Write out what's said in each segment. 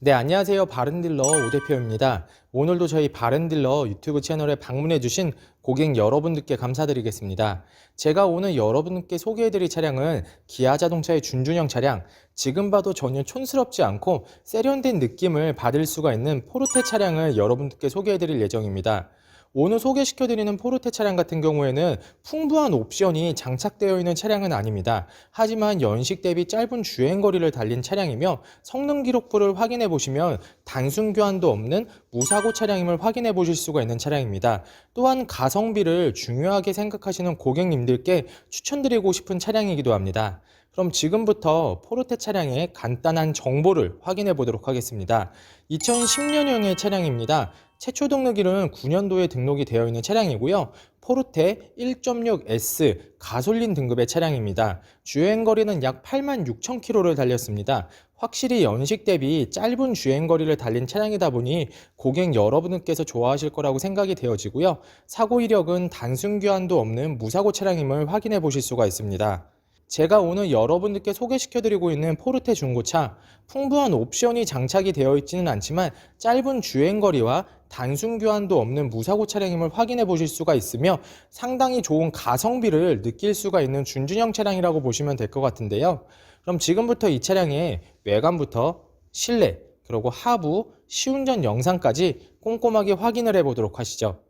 네, 안녕하세요. 바른딜러 오 대표입니다. 오늘도 저희 바른딜러 유튜브 채널에 방문해주신 고객 여러분들께 감사드리겠습니다. 제가 오늘 여러분께 소개해드릴 차량은 기아 자동차의 준준형 차량, 지금 봐도 전혀 촌스럽지 않고 세련된 느낌을 받을 수가 있는 포르테 차량을 여러분들께 소개해드릴 예정입니다. 오늘 소개시켜드리는 포르테 차량 같은 경우에는 풍부한 옵션이 장착되어 있는 차량은 아닙니다. 하지만 연식 대비 짧은 주행거리를 달린 차량이며 성능 기록부를 확인해 보시면 단순 교환도 없는 무사고 차량임을 확인해 보실 수가 있는 차량입니다. 또한 가성비를 중요하게 생각하시는 고객님들께 추천드리고 싶은 차량이기도 합니다. 그럼 지금부터 포르테 차량의 간단한 정보를 확인해 보도록 하겠습니다. 2010년형의 차량입니다. 최초 등록일은 9년도에 등록이 되어 있는 차량이고요. 포르테 1.6S 가솔린 등급의 차량입니다. 주행거리는 약 86,000km를 달렸습니다. 확실히 연식 대비 짧은 주행거리를 달린 차량이다 보니 고객 여러분들께서 좋아하실 거라고 생각이 되어지고요. 사고 이력은 단순 교환도 없는 무사고 차량임을 확인해 보실 수가 있습니다. 제가 오늘 여러분들께 소개시켜드리고 있는 포르테 중고차, 풍부한 옵션이 장착이 되어 있지는 않지만 짧은 주행거리와 단순 교환도 없는 무사고 차량임을 확인해 보실 수가 있으며 상당히 좋은 가성비를 느낄 수가 있는 준준형 차량이라고 보시면 될 것 같은데요. 그럼 지금부터 이 차량의 외관부터 실내, 그리고 하부, 시운전 영상까지 꼼꼼하게 확인을 해보도록 하시죠.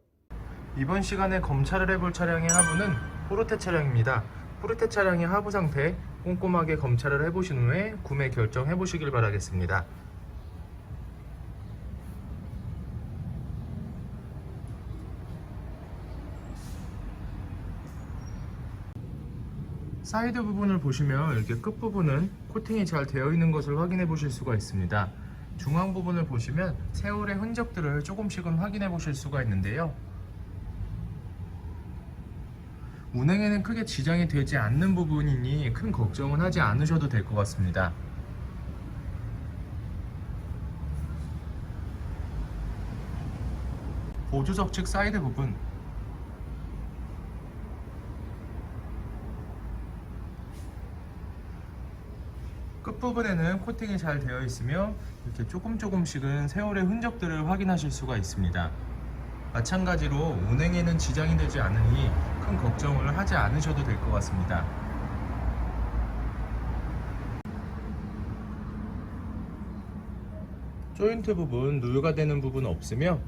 이번 시간에 검찰을 해볼 차량의 하부는 포르테 차량입니다. 포르테 차량의 하부 상태 꼼꼼하게 검찰을 해보신 후에 구매 결정해 보시길 바라겠습니다. 사이드 부분을 보시면 이렇게 끝부분은 코팅이 잘 되어 있는 것을 확인해 보실 수가 있습니다. 중앙 부분을 보시면 세월의 흔적들을 조금씩은 확인해 보실 수가 있는데요. 운행에는 크게 지장이 되지 않는 부분이니 큰 걱정은 하지 않으셔도 될 것 같습니다. 보조석 측 사이드 부분, 끝부분에는 코팅이 잘 되어 있으며 이렇게 조금씩은 세월의 흔적들을 확인하실 수가 있습니다. 마찬가지로 운행에는 지장이 되지 않으니 큰 걱정을 하지 않으셔도 될 것 같습니다. 조인트 부분, 누유가 되는 부분 없으며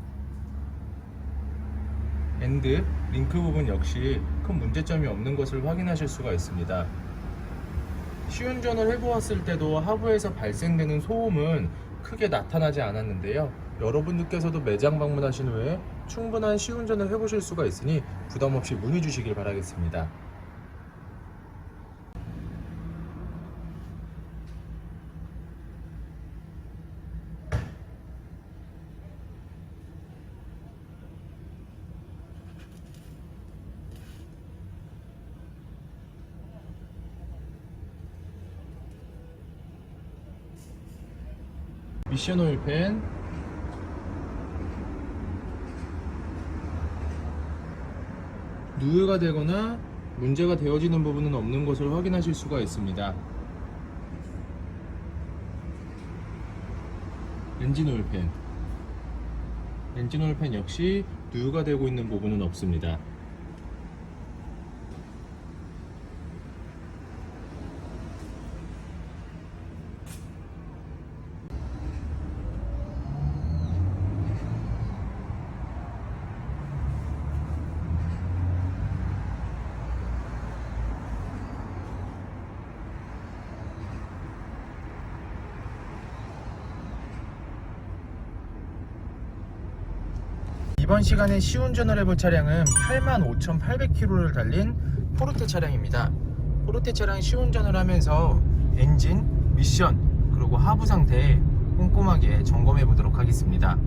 엔드, 링크 부분 역시 큰 문제점이 없는 것을 확인하실 수가 있습니다. 시운전을 해보았을 때도 하부에서 발생되는 소음은 크게 나타나지 않았는데요. 여러분들께서도 매장 방문하신 후에 충분한 시운전을 해보실 수가 있으니 부담없이 문의 주시길 바라겠습니다. 미션 오일팬, 누유가 되거나 문제가 되어지는 부분은 없는 것을 확인하실 수가 있습니다. 엔진 오일팬, 엔진 오일팬 역시 누유가 되고 있는 부분은 없습니다. 이번 시간에 시운전을 해볼 차량은 85,800km를 달린 포르테 차량입니다. 포르테 차량 시운전을 하면서 엔진, 미션, 그리고 하부 상태 꼼꼼하게 점검해 보도록 하겠습니다.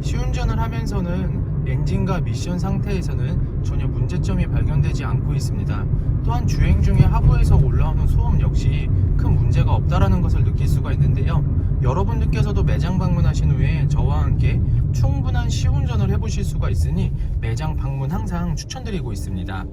시운전을 하면서는 엔진과 미션 상태에서는 전혀 문제점이 발견되지 보이지 않고 있습니다. 또한 주행 중에 하부에서 올라오는 소음 역시 큰 문제가 없다라는 것을 느낄 수가 있는데요. 여러분들께서도 매장 방문하신 후에 저와 함께 충분한 시운전을 해보실 수가 있으니 매장 방문 항상 추천드리고 있습니다.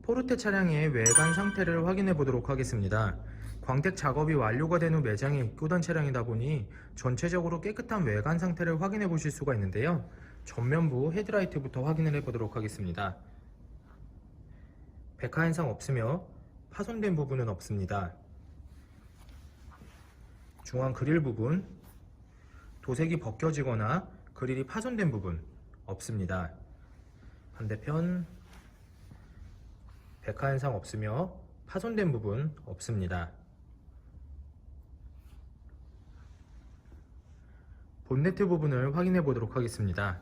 포르테 차량의 외관 상태를 확인해 보도록 하겠습니다. 광택 작업이 완료가 된 후 매장에 입고된 차량이다 보니 전체적으로 깨끗한 외관 상태를 확인해 보실 수가 있는데요. 전면부 헤드라이트부터 확인을 해 보도록 하겠습니다. 백화 현상 없으며 파손된 부분은 없습니다. 중앙 그릴 부분, 도색이 벗겨지거나 그릴이 파손된 부분 없습니다. 반대편 백화 현상 없으며 파손된 부분 없습니다. 본네트 부분을 확인해 보도록 하겠습니다.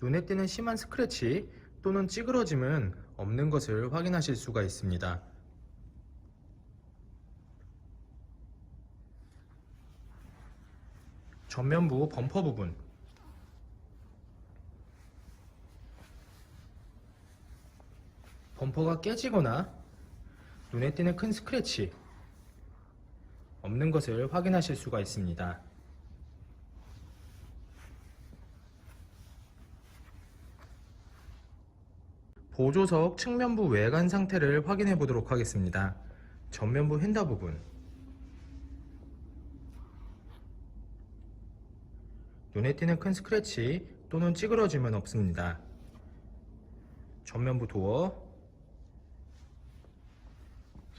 눈에 띄는 심한 스크래치 또는 찌그러짐은 없는 것을 확인하실 수가 있습니다. 전면부 범퍼 부분, 범퍼가 깨지거나 눈에 띄는 큰 스크래치 없는 것을 확인하실 수가 있습니다. 보조석 측면부 외관 상태를 확인해 보도록 하겠습니다. 전면부 휀다 부분, 눈에 띄는 큰 스크래치 또는 찌그러짐은 없습니다. 전면부 도어,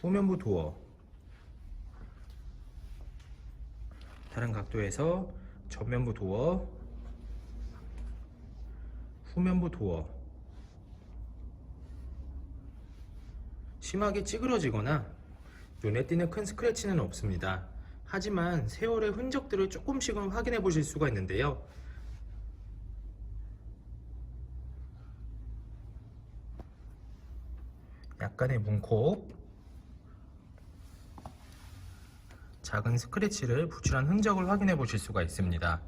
후면부 도어, 다른 각도에서 전면부 도어, 후면부 도어, 심하게 찌그러지거나 눈에 띄는 큰 스크래치는 없습니다. 하지만 세월의 흔적들을 조금씩은 확인해 보실 수가 있는데요. 약간의 문콕, 작은 스크래치를 부출한 흔적을 확인해 보실 수가 있습니다.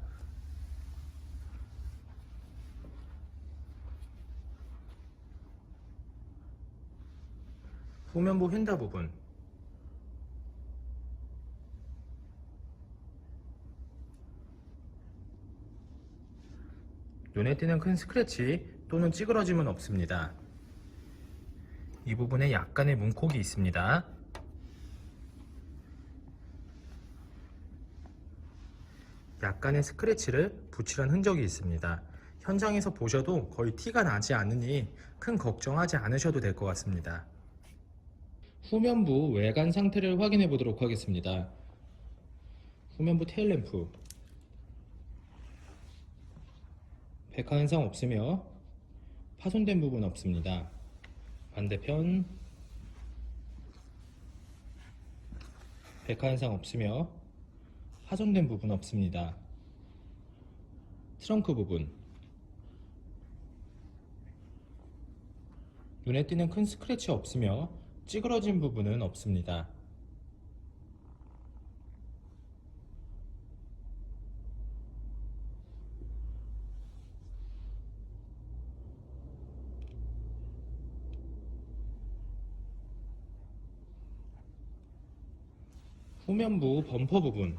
후면부 휀다 부분, 눈에 띄는 큰 스크래치 또는 찌그러짐은 없습니다. 이 부분에 약간의 문콕이 있습니다. 약간의 스크래치를 붙이는 흔적이 있습니다. 현장에서 보셔도 거의 티가 나지 않으니 큰 걱정하지 않으셔도 될 것 같습니다. 후면부 외관 상태를 확인해 보도록 하겠습니다. 후면부 테일램프, 백화 현상 없으며 파손된 부분 없습니다. 반대편 백화 현상 없으며 파손된 부분 없습니다. 트렁크 부분, 눈에 띄는 큰 스크래치 없으며 찌그러진 부분은 없습니다. 후면부 범퍼 부분,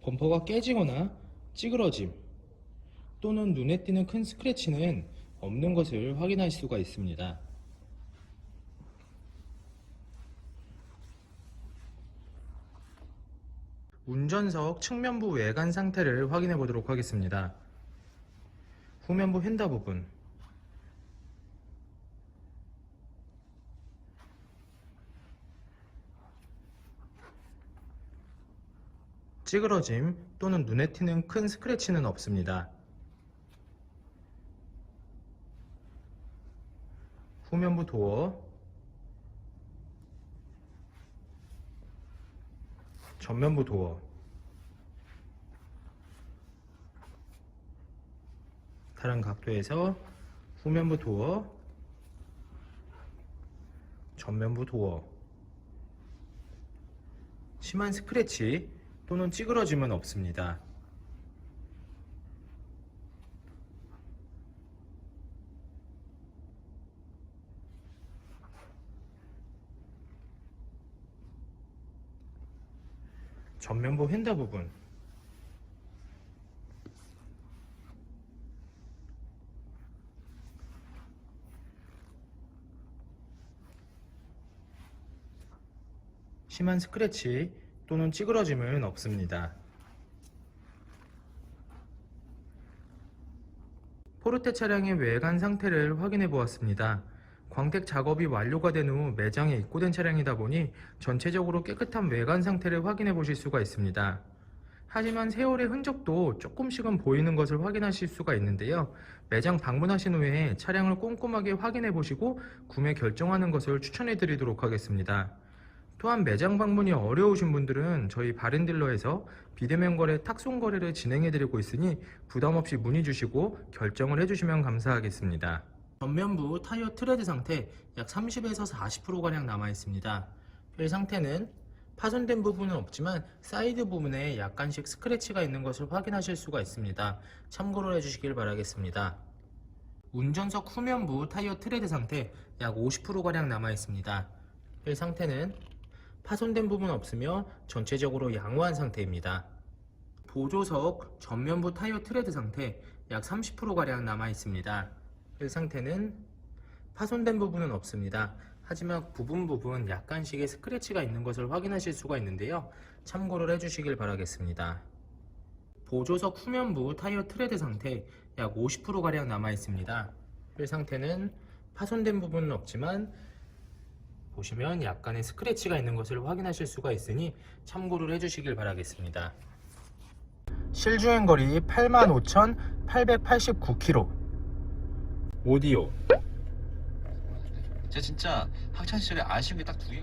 범퍼가 깨지거나 찌그러짐 또는 눈에 띄는 큰 스크래치는 없는 것을 확인할 수가 있습니다. 운전석 측면부 외관 상태를 확인해 보도록 하겠습니다. 후면부 휀다 부분, 찌그러짐 또는 눈에 띄는 큰 스크래치는 없습니다. 후면부 도어, 전면부 도어, 다른 각도에서 후면부 도어, 전면부 도어, 심한 스크래치 또는 찌그러짐은 없습니다. 전면부 휀다 부분, 심한 스크래치 또는 찌그러짐은 없습니다. 포르테 차량의 외관 상태를 확인해 보았습니다. 광택 작업이 완료가 된 후 매장에 입고된 차량이다 보니 전체적으로 깨끗한 외관 상태를 확인해 보실 수가 있습니다. 하지만 세월의 흔적도 조금씩은 보이는 것을 확인하실 수가 있는데요. 매장 방문하신 후에 차량을 꼼꼼하게 확인해 보시고 구매 결정하는 것을 추천해 드리도록 하겠습니다. 또한 매장 방문이 어려우신 분들은 저희 바렌딜러에서 비대면 거래, 탁송 거래를 진행해 드리고 있으니 부담 없이 문의 주시고 결정을 해주시면 감사하겠습니다. 전면부 타이어 트레드 상태 약 30에서 40%가량 남아 있습니다. 휠 상태는 파손된 부분은 없지만 사이드 부분에 약간씩 스크래치가 있는 것을 확인하실 수가 있습니다. 참고를 해주시길 바라겠습니다. 운전석 후면부 타이어 트레드 상태 약 50%가량 남아 있습니다. 휠 상태는 파손된 부분 없으며 전체적으로 양호한 상태입니다. 보조석 전면부 타이어 트레드 상태 약 30%가량 남아 있습니다. 휠 상태는 파손된 부분은 없습니다. 하지만 부분 약간씩의 스크래치가 있는 것을 확인하실 수가 있는데요. 참고를 해주시길 바라겠습니다. 보조석 후면부 타이어 트레드 상태 약 50%가량 남아 있습니다. 휠 상태는 파손된 부분은 없지만 보시면 약간의 스크래치가 있는 것을 확인하실 수가 있으니 참고를 해주시길 바라겠습니다. 실주행거리 85,889km. 오디오, 제가 진짜 학창시절에 아쉬운 게 딱 두 개.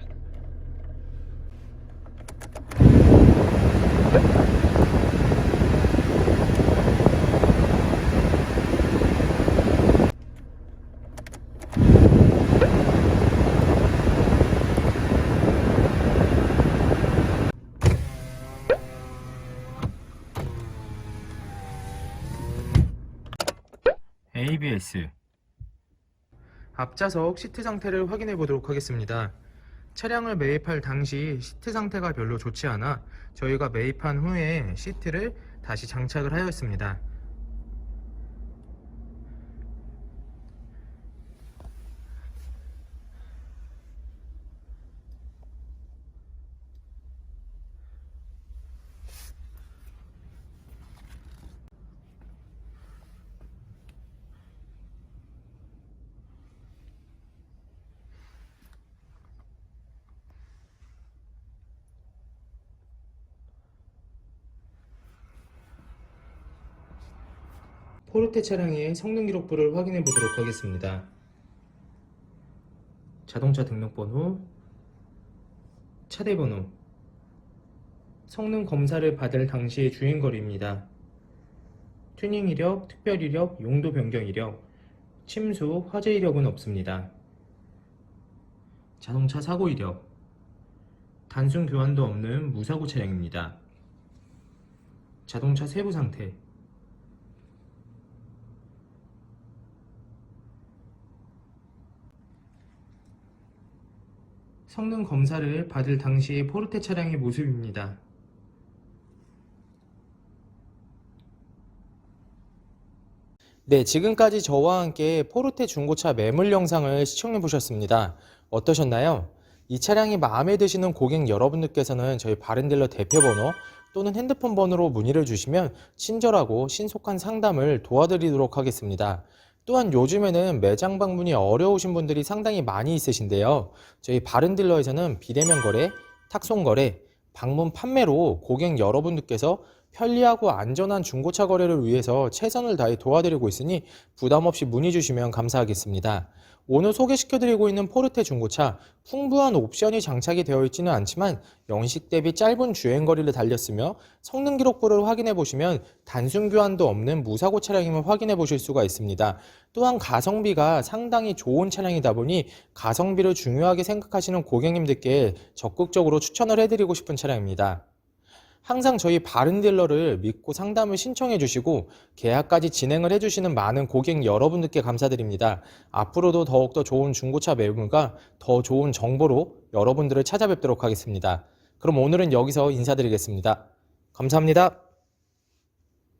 ABS. 앞좌석 시트 상태를 확인해 보도록 하겠습니다. 차량을 매입할 당시 시트 상태가 별로 좋지 않아 저희가 매입한 후에 시트를 다시 장착을 하였습니다. 포르테 차량의 성능 기록부를 확인해 보도록 하겠습니다. 자동차 등록번호, 차대번호, 성능 검사를 받을 당시의 주행거리입니다. 튜닝 이력, 특별 이력, 용도 변경 이력, 침수, 화재 이력은 없습니다. 자동차 사고 이력, 단순 교환도 없는 무사고 차량입니다. 자동차 세부 상태, 성능 검사를 받을 당시의 포르테 차량의 모습입니다. 네, 지금까지 저와 함께 포르테 중고차 매물 영상을 시청해 보셨습니다. 어떠셨나요? 이 차량이 마음에 드시는 고객 여러분들께서는 저희 바른딜러 대표번호 또는 핸드폰 번호로 문의를 주시면 친절하고 신속한 상담을 도와드리도록 하겠습니다. 또한 요즘에는 매장 방문이 어려우신 분들이 상당히 많이 있으신데요. 저희 바른딜러에서는 비대면 거래, 탁송 거래, 방문 판매로 고객 여러분들께서 편리하고 안전한 중고차 거래를 위해서 최선을 다해 도와드리고 있으니 부담 없이 문의 주시면 감사하겠습니다. 오늘 소개시켜드리고 있는 포르테 중고차, 풍부한 옵션이 장착이 되어 있지는 않지만 연식 대비 짧은 주행거리를 달렸으며 성능 기록부를 확인해 보시면 단순 교환도 없는 무사고 차량임을 확인해 보실 수가 있습니다. 또한 가성비가 상당히 좋은 차량이다 보니 가성비를 중요하게 생각하시는 고객님들께 적극적으로 추천을 해드리고 싶은 차량입니다. 항상 저희 바른딜러를 믿고 상담을 신청해 주시고 계약까지 진행을 해주시는 많은 고객 여러분들께 감사드립니다. 앞으로도 더욱더 좋은 중고차 매물과 더 좋은 정보로 여러분들을 찾아뵙도록 하겠습니다. 그럼 오늘은 여기서 인사드리겠습니다. 감사합니다.